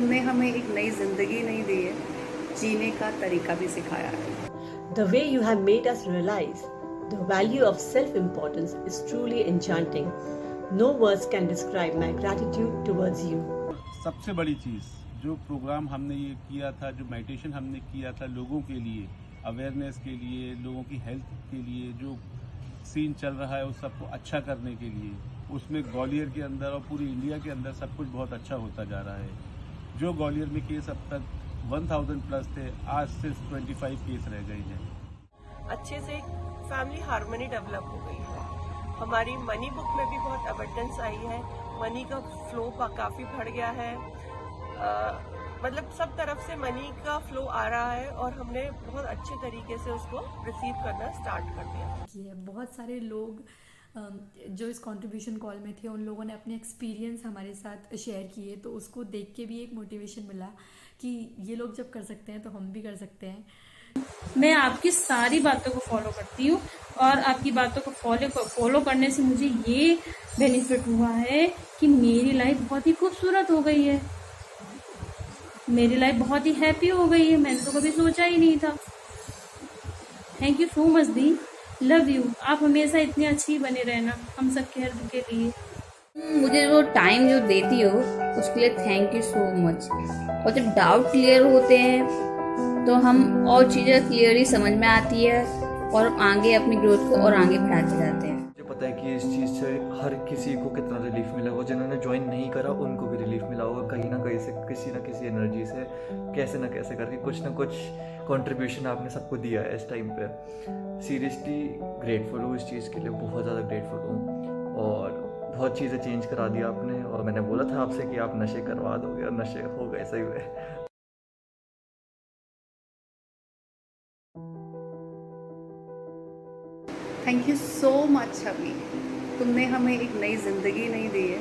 तुमने हमें एक नई ज़िंदगी नहीं दी है, जीने का तरीका भी सिखाया है। The way you have made us realize the value of self-importance is truly enchanting. No words can describe my gratitude towards you. सबसे बड़ी चीज़ जो प्रोग्राम हमने ये किया था, जो मेडिटेशन हमने किया था लोगों के लिए, अवेयरनेस के लिए, लोगों की हेल्थ के लिए, जो सीन चल रहा है उस सबको अच्छा करने के लिए, उसमें ग्वालियर के अंदर और पूरी इंडिया के अंदर सब कुछ बहुत अच्छा होता जा रहा है। जो ग्वालियर में केस अब तक 1000 प्लस थे, आज सिर्फ 25 केस रह गए हैं। अच्छे से फैमिली हार्मनी डेवलप हो गई है। हमारी मनी बुक में भी बहुत अबंडेंस आई है, मनी का फ्लो काफ़ी बढ़ गया है। मतलब सब तरफ से मनी का फ्लो आ रहा है और हमने बहुत अच्छे तरीके से उसको रिसीव करना स्टार्ट कर दिया। बहुत सारे लोग जो इस कंट्रीब्यूशन कॉल में थे, उन लोगों ने अपने एक्सपीरियंस हमारे साथ शेयर किए, तो उसको देख के भी एक मोटिवेशन मिला कि ये लोग जब कर सकते हैं तो हम भी कर सकते हैं। मैं आपकी सारी बातों को फॉलो करती हूँ और आपकी बातों को फॉलो करने से मुझे ये बेनिफिट हुआ है कि मेरी लाइफ बहुत ही खूबसूरत हो गई है, मेरी लाइफ बहुत ही हैप्पी हो गई है। मैंने तो कभी सोचा ही नहीं था। Thank you so much the, love you. आप हमेशा इतनी अच्छी बने रहना हम सब के हेल्प के लिए। मुझे वो टाइम जो देती हो उसके लिए थैंक यू सो मच। और जब डाउट क्लियर होते हैं तो हम और चीज़ें क्लियरली समझ में आती है और आगे अपनी ग्रोथ को और आगे बढ़ाते जाते हैं। मुझे पता है कि इस चीज़ से हर किसी को कितना रिलीफ मिला होगा, जिन्होंने ज्वाइन नहीं करा उनको भी रिलीफ मिला होगा कहीं ना कहीं से, किसी ना किसी एनर्जी से, कैसे ना कैसे करके कुछ ना कुछ कंट्रीब्यूशन आपने सबको दिया है इस टाइम पे। सीरियसली ग्रेटफुल हूँ इस चीज़ के लिए, बहुत ज़्यादा ग्रेटफुल हूँ। और बहुत चीज़ें चेंज करा दिया आपने, और मैंने बोला था आपसे कि आप नशे करवा दोगे और नशे हो गए सही में। थैंक यू सो मच अभी, तुमने हमें एक नई ज़िंदगी नहीं दी है,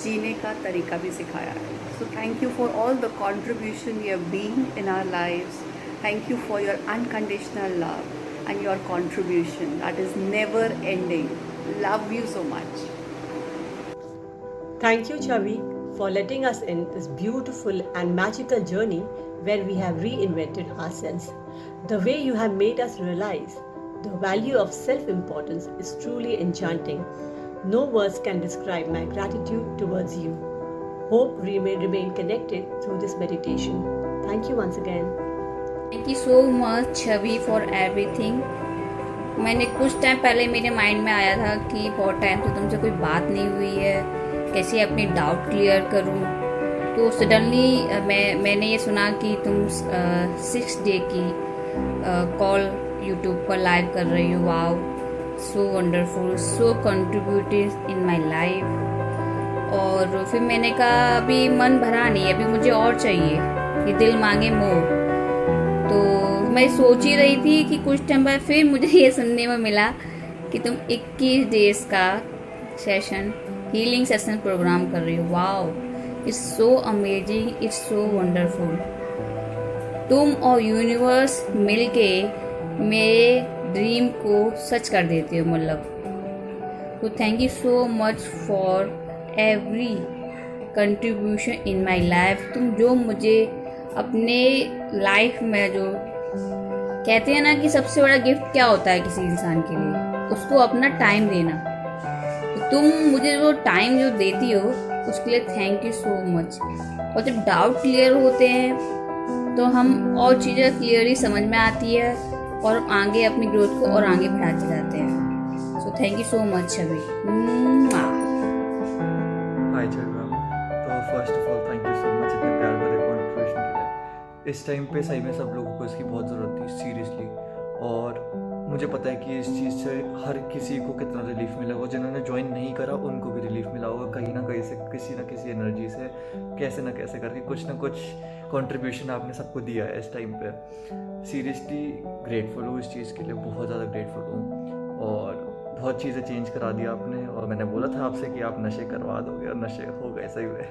जीने का तरीका भी सिखाया है। सो thank you for all the contribution you have been in our lives. Thank you for your unconditional love and your contribution that is never ending. Love you so much. Thank you, Chavi, for letting us in this beautiful and magical journey where we have reinvented ourselves. The way you have made us realize the value of self-importance is truly enchanting. No words can describe my gratitude towards you. Hope we may remain connected through this meditation. Thank you once again. Thank you so much Chhavi for everything. मैंने कुछ time पहले मेरे mind में आया था कि बहुत time से तुमसे कोई बात नहीं हुई है, कैसे अपनी डाउट क्लियर करूं। तो सडनली मैंने ये सुना कि तुम 6 डे की कॉल यूट्यूब पर लाइव कर रही हो। Wow, so wonderful, so contributed in my life. और फिर मैंने कहा अभी मन भरा नहीं, अभी मुझे और चाहिए, ये दिल मांगे मोर। तो मैं सोच ही रही थी कि कुछ टाइम बाद फिर मुझे ये सुनने में मिला कि तुम 21 डेज का सेशन, हीलिंग सेशन प्रोग्राम कर रही हो। Wow, it's so amazing, it's so wonderful. तुम और यूनिवर्स मिलके मेरे ड्रीम को सच कर देते हो, मतलब। तो thank you so much for every contribution in my life. तुम जो मुझे अपने लाइफ में, जो कहते हैं ना कि सबसे बड़ा गिफ्ट क्या होता है किसी इंसान के लिए, उसको अपना टाइम देना। तो तुम मुझे वो टाइम जो देती हो उसके लिए थैंक यू सो मच। और जब डाउट क्लियर होते हैं तो हम और चीज़ें क्लियरली समझ में आती है और आगे अपनी ग्रोथ को और आगे बढ़ाते जाते हैं। So thank you so much Chhavi. Hi Chhavi ma'am, तो first of all thank you so much इतने प्यार भरे कंट्रीब्यूशन के लिए। इस टाइम पे सही में सब लोगों को इसकी बहुत ज़रूरत थी, सीरियसली। और मुझे पता है कि इस चीज़ से हर किसी को कितना रिलीफ मिला होगा, जिन्होंने ज्वाइन नहीं करा उनको भी रिलीफ मिला होगा कहीं ना कहीं से, किसी ना किसी एनर्जी से, कैसे ना कैसे करके कुछ ना कुछ कंट्रीब्यूशन आपने सबको दिया है इस टाइम पे। सीरियसली ग्रेटफुल हूँ इस चीज़ के लिए, बहुत ज़्यादा ग्रेटफुल हूँ। और बहुत चीज़ें चेंज करा दिया आपने, और मैंने बोला था आपसे कि आप नशे करवा दोगे और नशे हो गए सही में।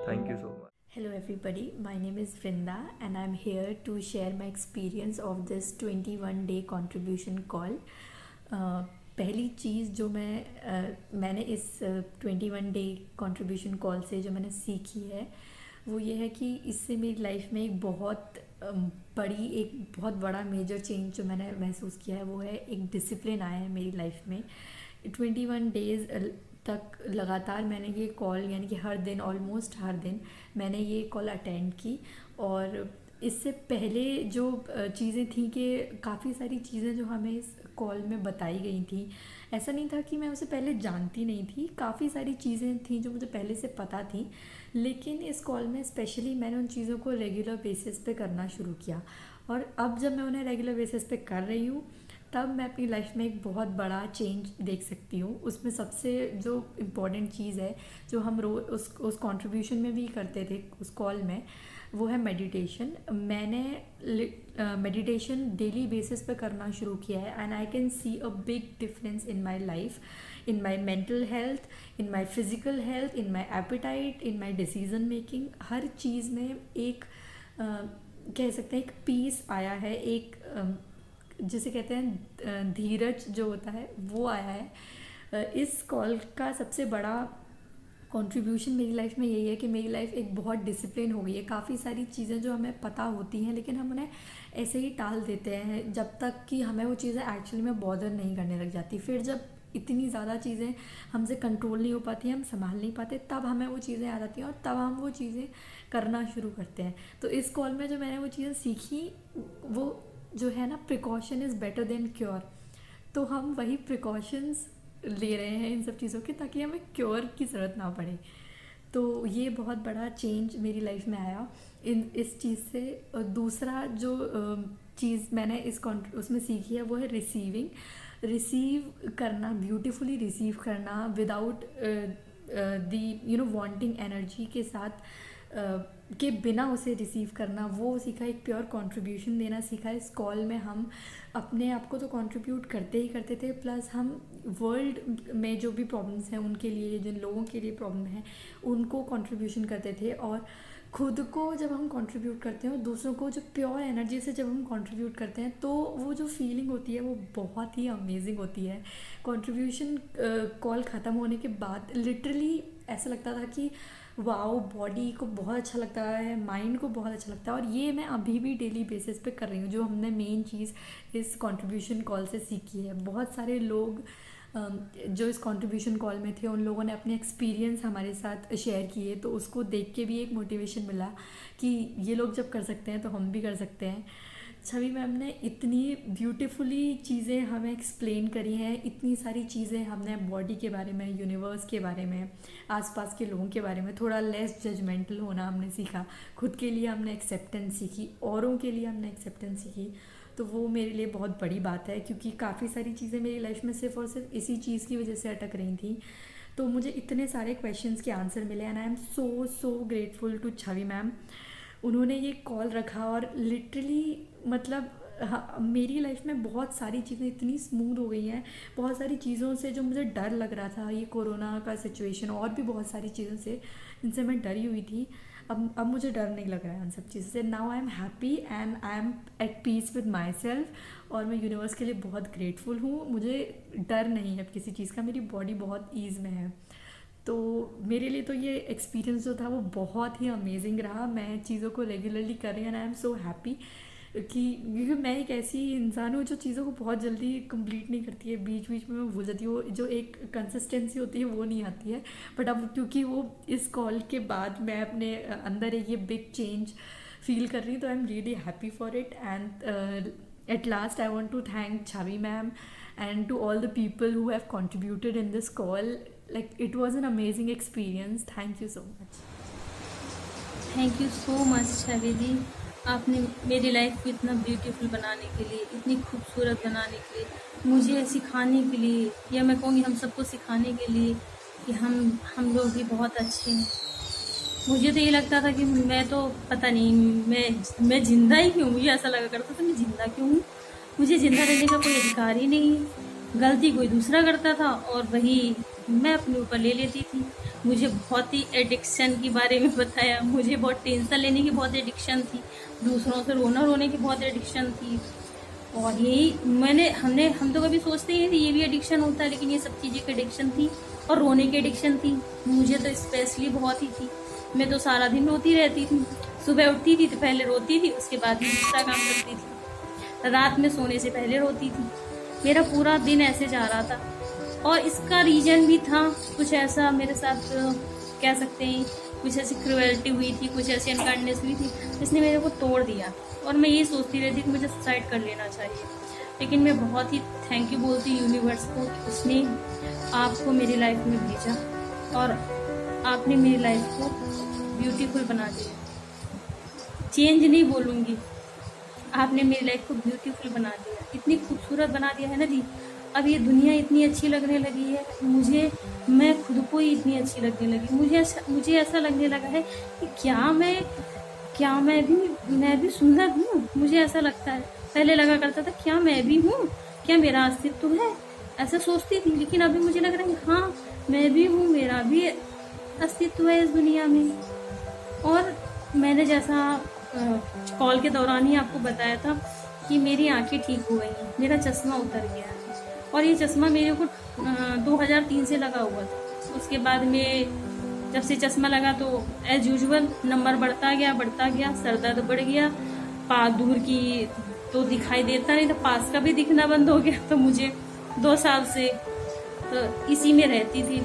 Thank you so much. Hello everybody, my name is Vrinda and I'm here to share my experience of this 21-day contribution call. पहली चीज़ जो मैंने इस 21 डे कंट्रीब्यूशन कॉल से जो मैंने सीखी है वो ये है कि इससे मेरी लाइफ में एक बहुत बहुत बड़ा मेजर चेंज जो मैंने महसूस किया है वो है एक डिसिप्लिन आया है मेरी लाइफ में। 21 डेज़ तक लगातार मैंने ये कॉल यानी कि हर दिन ऑलमोस्ट हर दिन मैंने ये कॉल अटेंड की। और इससे पहले जो चीज़ें थी कि काफ़ी सारी चीज़ें जो हमें इस कॉल में बताई गई थी, ऐसा नहीं था कि मैं उसे पहले जानती नहीं थी, काफ़ी सारी चीज़ें थी जो मुझे पहले से पता थी, लेकिन इस कॉल में स्पेशली मैंने उन चीज़ों को रेगुलर बेसिस पे करना शुरू किया। और अब जब मैं उन्हें रेगुलर बेसिस पे कर रही हूँ तब मैं अपनी लाइफ में एक बहुत बड़ा चेंज देख सकती हूँ। उसमें सबसे जो इम्पोर्टेंट चीज़ है जो हम रोज़ उस कंट्रीब्यूशन में भी करते थे उस कॉल में, वो है मेडिटेशन। मैंने मेडिटेशन डेली बेसिस पे करना शुरू किया है and I can see a big difference in my life, in my mental health, in my physical health, in my appetite, in my decision making. हर चीज़ में एक कह सकते हैं एक पीस आया है, एक जिसे कहते हैं धीरज जो होता है वो आया है। इस कॉल का सबसे बड़ा कंट्रीब्यूशन मेरी लाइफ में यही है कि मेरी लाइफ एक बहुत डिसिप्लिन हो गई है। काफ़ी सारी चीज़ें जो हमें पता होती हैं लेकिन हम उन्हें ऐसे ही टाल देते हैं जब तक कि हमें वो चीज़ें एक्चुअली में बॉदर नहीं करने लग जाती। फिर जब इतनी ज़्यादा चीज़ें हमसे कंट्रोल नहीं हो पाती, हम संभाल नहीं पाते, तब हमें वो चीज़ें आ जाती हैं और तब हम वो चीज़ें करना शुरू करते हैं। तो इस कॉल में जो मैंने वो चीज़ें सीखी वो जो है ना, precaution is better than cure. तो हम वही प्रिकॉशंस ले रहे हैं इन सब चीज़ों के ताकि हमें क्योर की ज़रूरत ना पड़े। तो ये बहुत बड़ा चेंज मेरी लाइफ में आया इस चीज़ से। और दूसरा जो चीज़ मैंने उसमें सीखी है वो है रिसीव करना, ब्यूटीफुली रिसीव करना विदाउट दी वांटिंग एनर्जी के साथ के बिना उसे रिसीव करना, वो सीखा। एक प्योर कंट्रीब्यूशन देना सीखा। इस कॉल में हम अपने आप को तो कंट्रीब्यूट करते ही करते थे, प्लस हम वर्ल्ड में जो भी प्रॉब्लम्स हैं उनके लिए, जिन लोगों के लिए प्रॉब्लम है उनको कंट्रीब्यूशन करते थे। और खुद को जब हम कंट्रीब्यूट करते हैं और दूसरों को जो प्योर एनर्जी से जब हम कंट्रीब्यूट करते हैं तो वो जो फीलिंग होती है वो बहुत ही अमेजिंग होती है। कंट्रीब्यूशन कॉल ख़त्म होने के बाद लिटरली ऐसा लगता था कि वाओ, बॉडी को बहुत अच्छा लगता है, माइंड को बहुत अच्छा लगता है। और ये मैं अभी भी डेली बेसिस पे कर रही हूँ, जो हमने मेन चीज़ इस कंट्रीब्यूशन कॉल से सीखी है। बहुत सारे लोग जो इस कंट्रीब्यूशन कॉल में थे उन लोगों ने अपने एक्सपीरियंस हमारे साथ शेयर किए, तो उसको देख के भी एक मोटिवेशन मिला कि ये लोग जब कर सकते हैं तो हम भी कर सकते हैं। छवि मैम ने इतनी ब्यूटीफुली चीज़ें हमें एक्सप्लेन करी हैं, इतनी सारी चीज़ें हमने बॉडी के बारे में, यूनिवर्स के बारे में, आसपास के लोगों के बारे में थोड़ा लेस जजमेंटल होना हमने सीखा, खुद के लिए हमने एक्सेप्टेंस सीखी, औरों के लिए हमने एक्सेप्टेंस सीखी। तो वो मेरे लिए बहुत बड़ी बात है क्योंकि काफ़ी सारी चीज़ें मेरी लाइफ में सिर्फ और सिर्फ इसी चीज़ की वजह से अटक रही थी। तो मुझे इतने सारे क्वेश्चंस के आंसर मिले and I am so grateful to Chhavi ma'am. उन्होंने ये कॉल रखा और लिटरली मतलब मेरी लाइफ में बहुत सारी चीज़ें इतनी स्मूथ हो गई हैं। बहुत सारी चीज़ों से जो मुझे डर लग रहा था, ये कोरोना का सिचुएशन और भी बहुत सारी चीज़ों से जिनसे मैं डरी हुई थी, अब मुझे डर नहीं लग रहा है उन सब चीज़ों से। Now I am happy and I am at peace with myself. और मैं यूनिवर्स के लिए बहुत ग्रेटफुल हूँ। मुझे डर नहीं है किसी चीज़ का, मेरी बॉडी बहुत ईज़ में है। तो मेरे लिए तो ये एक्सपीरियंस जो था वो बहुत ही अमेजिंग रहा। मैं चीज़ों को रेगुलरली कर रही हूँ and I am so happy कि क्योंकि मैं एक ऐसी इंसान हूँ जो चीज़ों को बहुत जल्दी कंप्लीट नहीं करती है, बीच बीच में मैं भूल जाती हूँ, जो एक कंसिस्टेंसी होती है वो नहीं आती है। बट अब क्योंकि वो इस कॉल के बाद मैं अपने अंदर एक ये बिग चेंज फील कर रही हूँ, तो I am really happy for it. And at last I want to thank Chhavi ma'am and to all the people who have contributed in this call. Like, it was an amazing experience. Thank you so much. Thank you so much Chhavi दी। आपने मेरी life को इतना beautiful बनाने के लिए, इतनी खूबसूरत बनाने के लिए, मुझे सिखाने के लिए, या मैं कहूँगी हम सबको सिखाने के लिए कि हम लोग भी बहुत अच्छे हैं। मुझे तो ये लगता था कि मैं तो पता नहीं मैं जिंदा ही क्यों, मुझे ऐसा लगा करता था मैं जिंदा क्यों हूँ, मुझे जिंदा रहने का कोई अधिकार ही नहीं है। गलती कोई दूसरा करता था और वही मैं अपने ऊपर ले लेती थी। मुझे बहुत ही एडिक्शन के बारे में बताया, मुझे बहुत टेंशन लेने की बहुत एडिक्शन थी, दूसरों से रोने की बहुत एडिक्शन थी। और यही हम तो कभी सोचते ही नहीं ये भी एडिक्शन होता है, लेकिन ये सब चीज़ें की एडिक्शन थी और रोने की एडिक्शन थी। मुझे तो स्पेशली बहुत ही थी मैं तो सारा दिन रोती रहती थी। सुबह उठती थी तो पहले रोती थी, उसके बाद ही दूसरा काम करती थी। रात में सोने से पहले रोती थी। मेरा पूरा दिन ऐसे जा रहा था और इसका रीजन भी था कुछ ऐसा मेरे साथ, कह सकते हैं कुछ ऐसी क्रुएल्टी हुई थी, कुछ ऐसी अनकाइंडनेस हुई थी जिसने मेरे को तोड़ दिया। और मैं ये सोचती रहती कि मुझे सुसाइड कर लेना चाहिए, लेकिन मैं बहुत ही थैंक यू बोलती हूँ यूनिवर्स को, उसने आपको मेरी लाइफ में भेजा और आपने मेरी लाइफ को ब्यूटीफुल बना दिया। चेंज नहीं बोलूँगी, आपने मेरी लाइफ को ब्यूटीफुल बना दिया, इतनी खूबसूरत बना दिया है ना जी। अब ये दुनिया इतनी अच्छी लगने लगी है मुझे, मैं खुद को ही इतनी अच्छी लगने लगी। मुझे ऐसा लगने लगा है कि क्या मैं भी सुंदर हूँ। मुझे ऐसा लगता है, पहले लगा करता था क्या मैं भी हूँ, क्या मेरा अस्तित्व है, ऐसा सोचती थी। लेकिन अभी मुझे लग रहा है कि हाँ मैं भी हूँ, मेरा भी अस्तित्व है इस दुनिया में। और मैंने जैसा कॉल के दौरान ही आपको बताया था कि मेरी आंखें ठीक हो गई हैं, मेरा चश्मा उतर गया है। और ये चश्मा मेरे को 2003 से लगा हुआ था। उसके बाद में जब से चश्मा लगा तो एज यूजुअल नंबर बढ़ता गया, सर दर्द बढ़ गया, दूर की तो दिखाई देता नहीं था, पास का भी दिखना बंद हो गया। तो मुझे 2 साल से तो इसी में रहती थी।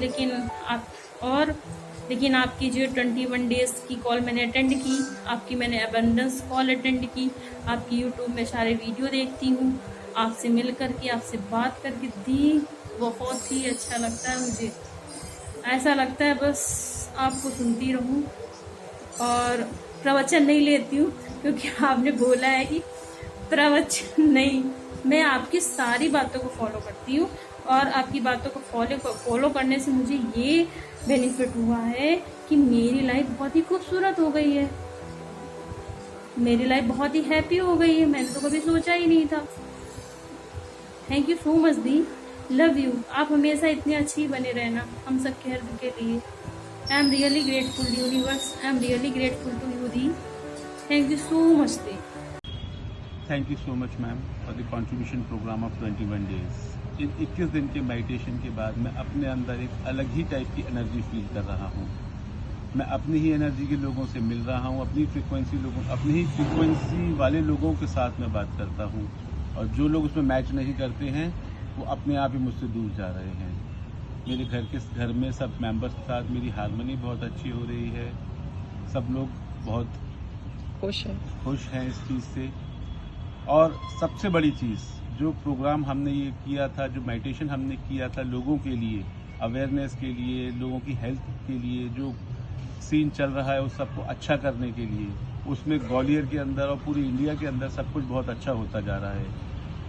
लेकिन आपकी जो 21 डेज की कॉल मैंने अटेंड की, आपकी मैंने अबंडेंस कॉल अटेंड की, आपकी यूट्यूब में सारे वीडियो देखती हूँ, आपसे मिल करके आपसे बात करके दी, बहुत ही अच्छा लगता है मुझे। ऐसा लगता है बस आपको सुनती रहूं और प्रवचन नहीं लेती हूँ, क्योंकि आपने बोला है कि प्रवचन नहीं, मैं आपकी सारी बातों को फॉलो करती हूँ और आपकी बातों को फॉलो करने से मुझे ये बेनिफिट हुआ है कि मेरी लाइफ बहुत ही खूबसूरत हो गई है, मेरी लाइफ बहुत ही हैप्पी हो गई है। मैंने तो कभी सोचा ही नहीं था। Thank you so much the, love you. आप हमेशा इतनी अच्छी बने रहना हम सब के हेल्प के लिए। I am really grateful universe, I am really grateful to you दी। थैंक यू सो मच दी। Thank you so much ma'am for the contribution program of 21 days. इन 21 दिन के मेडिटेशन के बाद मैं अपने अंदर एक अलग ही टाइप की एनर्जी फील कर रहा हूँ। मैं अपनी ही एनर्जी के लोगों से मिल रहा हूँ, अपनी ही फ्रिक्वेंसी वाले लोगों के साथ मैं बात करता हूँ, और जो लोग उसमें मैच नहीं करते हैं वो अपने आप ही मुझसे दूर जा रहे हैं। मेरे घर में सब मेंबर्स के साथ मेरी हार्मनी बहुत अच्छी हो रही है, सब लोग बहुत खुश हैं इस चीज़ से। और सबसे बड़ी चीज़, जो प्रोग्राम हमने ये किया था, जो मेडिटेशन हमने किया था लोगों के लिए, अवेयरनेस के लिए, लोगों की हेल्थ के लिए, जो सीन चल रहा है उस सबको अच्छा करने के लिए, उसमें ग्वालियर के अंदर और पूरी इंडिया के अंदर सब कुछ बहुत अच्छा होता जा रहा है।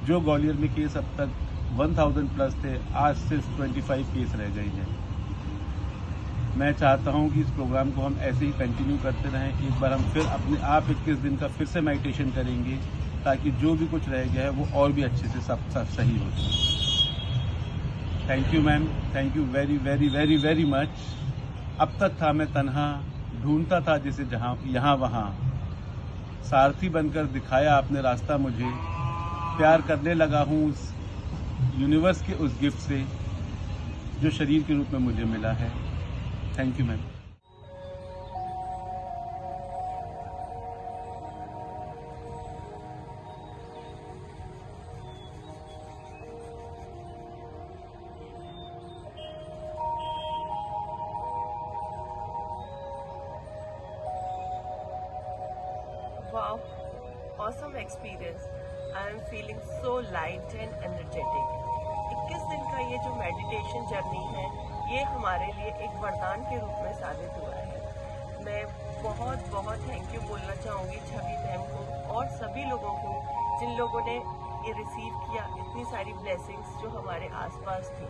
जो ग्वालियर में केस अब तक 1000 प्लस थे, आज सिर्फ 25 केस रह गए हैं। मैं चाहता हूं कि इस प्रोग्राम को हम ऐसे ही कंटिन्यू करते रहें। एक बार हम फिर अपने आप 21 दिन का फिर से मेडिटेशन करेंगे, ताकि जो भी कुछ रह गया है वो और भी अच्छे से सब सही हो जाए। Thank you ma'am, thank you very very very very much. अब तक था मैं तन्हा, ढूंढता था जिसे जहाँ यहाँ वहाँ, सारथी बनकर दिखाया आपने रास्ता मुझे। प्यार करने लगा हूँ उस यूनिवर्स के उस गिफ्ट से जो शरीर के रूप में मुझे मिला है। Thank you ma'am. Wow, awesome experience. I am feeling so light and energetic. 21 दिन का ये जो मेडिटेशन जर्नी है, ये हमारे लिए एक वरदान के रूप में साबित हुआ है। मैं बहुत बहुत थैंक यू बोलना चाहूँगी छवि मैम को और सभी लोगों को जिन लोगों ने ये रिसीव किया, इतनी सारी ब्लेसिंग्स जो हमारे आसपास थी।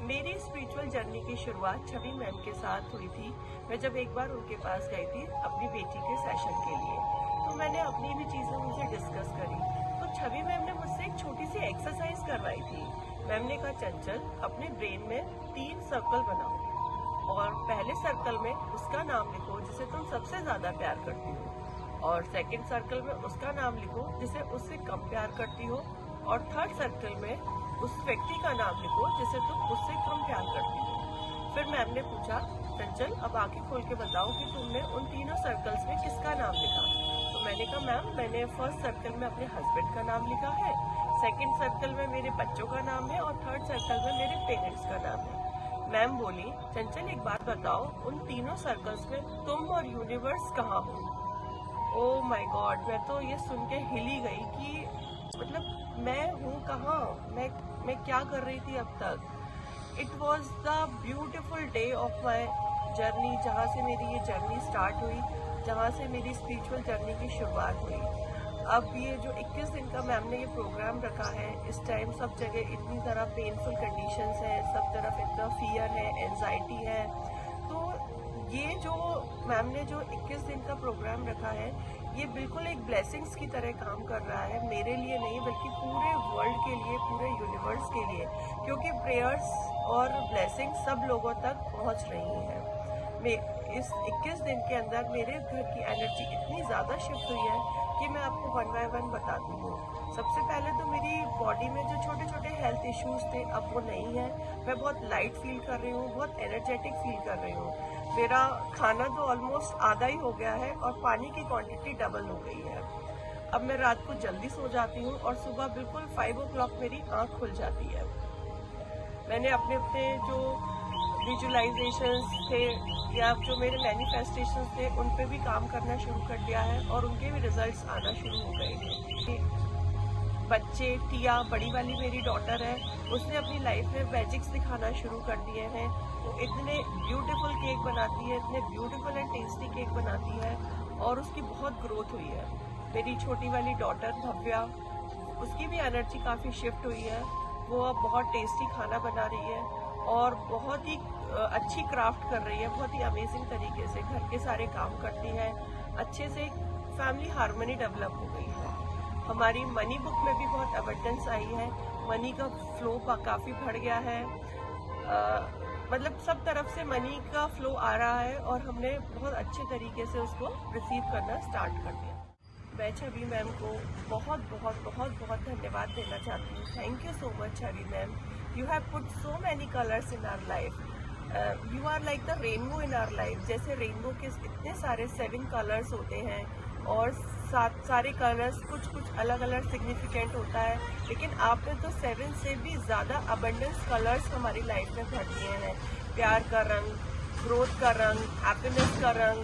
मेरी स्पिरिचुअल जर्नी की शुरुआत छवि मैम के साथ हुई थी। मैं जब एक बार उनके पास गई थी अपनी बेटी के सेशन के लिए, तो मैंने अपनी भी चीज़ें उनसे डिस्कस करी। तो छवि मैम ने मुझसे एक छोटी सी एक्सरसाइज करवाई थी। मैम ने कहा, चंचल अपने ब्रेन में 3 सर्कल बनाओ और पहले सर्कल में उसका नाम लिखो जिसे तुम सबसे ज्यादा प्यार करती हो, और सेकंड सर्कल में उसका नाम लिखो जिसे उससे कम प्यार करती हो, और थर्ड सर्कल में उस व्यक्ति का नाम लिखो जिसे तुम उससे कम प्यार करती हो। फिर मैम ने पूछा चंचल अब आंखें खोल के बताओ कि तुमने उन तीनों सर्कल्स में किसका नाम लिखा। तो मैंने कहा मैम मैंने फर्स्ट सर्कल में अपने हस्बैंड का नाम लिखा है, सेकंड सर्कल में मेरे बच्चों का नाम है और थर्ड सर्कल में मेरे पेरेंट्स का नाम है। मैम बोली चंचल एक बात बताओ, उन तीनों सर्कल्स में तुम और यूनिवर्स कहाँ हो। ओह माय गॉड, मैं तो ये सुन के हिल ही गई कि मतलब मैं हूँ कहाँ, मैं क्या कर रही थी अब तक। It was the beautiful day of my journey, जहाँ से मेरी ये जर्नी स्टार्ट हुई, जहाँ से मेरी स्पिरिचुअल जर्नी की शुरुआत हुई। अब ये जो 21 दिन का मैम ने ये प्रोग्राम रखा है, इस टाइम सब जगह इतनी तरह पेनफुल कंडीशंस है, सब तरफ इतना फियर है, एंजाइटी है। तो ये जो मैम ने जो 21 दिन का प्रोग्राम रखा है, ये बिल्कुल एक ब्लेसिंग्स की तरह काम कर रहा है, मेरे लिए नहीं बल्कि पूरे वर्ल्ड के लिए, पूरे यूनिवर्स के लिए, क्योंकि प्रेयर्स और ब्लेसिंग्स सब लोगों तक पहुंच रही हैं। इस 21 दिन के अंदर मेरे घर की एनर्जी इतनी ज़्यादा शिफ्ट हुई है कि मैं आपको 1 बाय 1 बताती हूँ। सबसे पहले तो मेरी बॉडी में जो छोटे छोटे हेल्थ इश्यूज थे अब वो नहीं है, मैं बहुत लाइट फील कर रही हूँ, बहुत एनर्जेटिक फील कर रही हूँ। मेरा खाना तो ऑलमोस्ट आधा ही हो गया है और पानी की क्वांटिटी डबल हो गई है। अब मैं रात को जल्दी सो जाती हूँ और सुबह बिल्कुल 5 o'clock मेरी आँख खुल जाती है। मैंने अपने जो विजुअलाइजेशंस थे या जो मेरे मैनिफेस्टेशंस थे उन पे भी काम करना शुरू कर दिया है और उनके भी रिजल्ट्स आना शुरू हो गए हैं। बच्चे, टिया बड़ी वाली मेरी डॉटर है, उसने अपनी लाइफ में मैजिक्स दिखाना शुरू कर दिए हैं। वो इतने ब्यूटीफुल केक बनाती है, इतने ब्यूटीफुल एंड टेस्टी केक बनाती है और उसकी बहुत ग्रोथ हुई है। मेरी छोटी वाली डॉटर भव्या, उसकी भी एनर्जी काफ़ी शिफ्ट हुई है, वो अब बहुत टेस्टी खाना बना रही है और बहुत ही अच्छी क्राफ्ट कर रही है, बहुत ही अमेजिंग तरीके से घर के सारे काम करती है। अच्छे से फैमिली हार्मनी डेवलप हो गई है। हमारी मनी बुक में भी बहुत अबंडेंस आई है, मनी का फ्लो काफ़ी बढ़ गया है। मतलब सब तरफ से मनी का फ्लो आ रहा है और हमने बहुत अच्छे तरीके से उसको रिसीव करना स्टार्ट कर दिया। मैं छवि मैम को बहुत बहुत बहुत बहुत धन्यवाद देना चाहती हूँ। Thank you so much Chhavi ma'am, you have put so many colours in our life. You are like the rainbow in our life. जैसे रेनबो के इतने सारे 7 कलर्स होते हैं और सारे कलर्स कुछ अलग अलग सिग्निफिकेंट होता है, लेकिन आपने तो 7 से भी ज़्यादा अबंडेंस कलर्स हमारी लाइफ में भर दिए हैं। प्यार का रंग, ग्रोथ का रंग, हैप्पीनेस का रंग,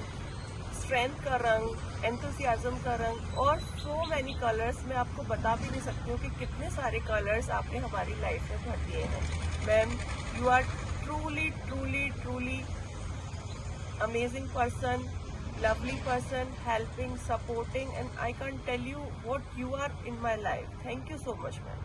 स्ट्रेंथ का रंग, एंथुसियाज्म का रंग और सो मैनी कलर्स। मैं आपको बता भी नहीं सकती हूँ कि कितने सारे कलर्स आपने हमारी लाइफ में भर दिए हैं। Ma'am, you are truly truly truly amazing person, lovely person, helping, supporting, and I can't tell you what you are in my life. Thank you so much, ma'am.